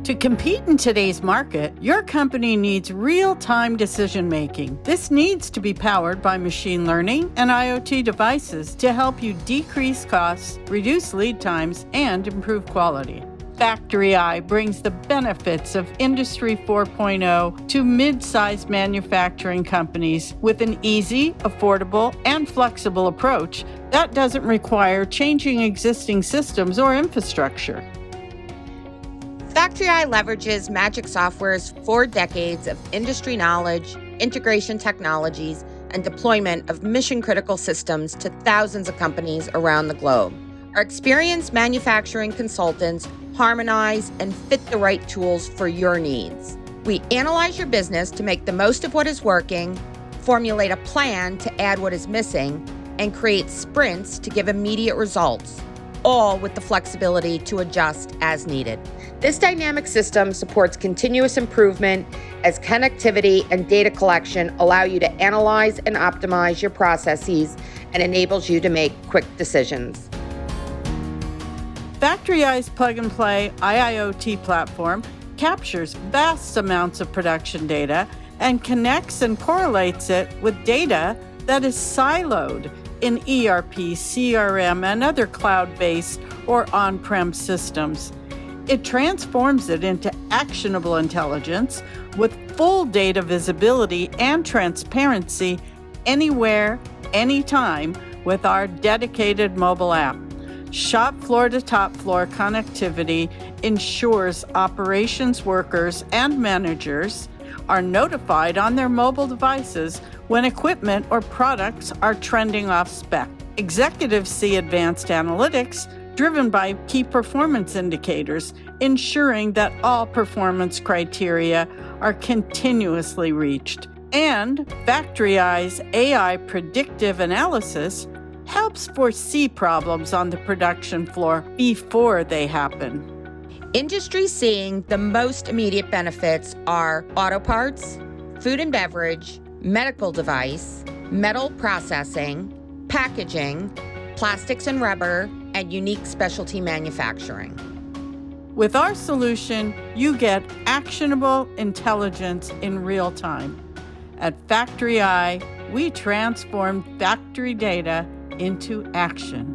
To compete in today's market, your company needs real-time decision-making. This needs to be powered by machine learning and IoT devices to help you decrease costs, reduce lead times, and improve quality. FactoryEye brings the benefits of Industry 4.0 to mid-sized manufacturing companies with an easy, affordable, and flexible approach that doesn't require changing existing systems or infrastructure. FactoryEye leverages Magic Software's 4 decades of industry knowledge, integration technologies, and deployment of mission-critical systems to thousands of companies around the globe. Our experienced manufacturing consultants harmonize and fit the right tools for your needs. We analyze your business to make the most of what is working, formulate a plan to add what is missing, and create sprints to give immediate results, all with the flexibility to adjust as needed. This dynamic system supports continuous improvement as connectivity and data collection allow you to analyze and optimize your processes and enables you to make quick decisions. FactoryEye's plug-and-play IIoT platform captures vast amounts of production data and connects and correlates it with data that is siloed in ERP, CRM, and other cloud-based or on-prem systems. It transforms it into actionable intelligence with full data visibility and transparency anywhere, anytime with our dedicated mobile app. Shop floor to top floor connectivity ensures operations workers and managers are notified on their mobile devices when equipment or products are trending off spec. Executives see advanced analytics driven by key performance indicators, ensuring that all performance criteria are continuously reached. And FactoryEye's AI predictive analysis helps foresee problems on the production floor before they happen. Industries seeing the most immediate benefits are auto parts, food and beverage, medical device, metal processing, packaging, plastics and rubber, and unique specialty manufacturing. With our solution, you get actionable intelligence in real time. At FactoryEye, we transform factory data into action.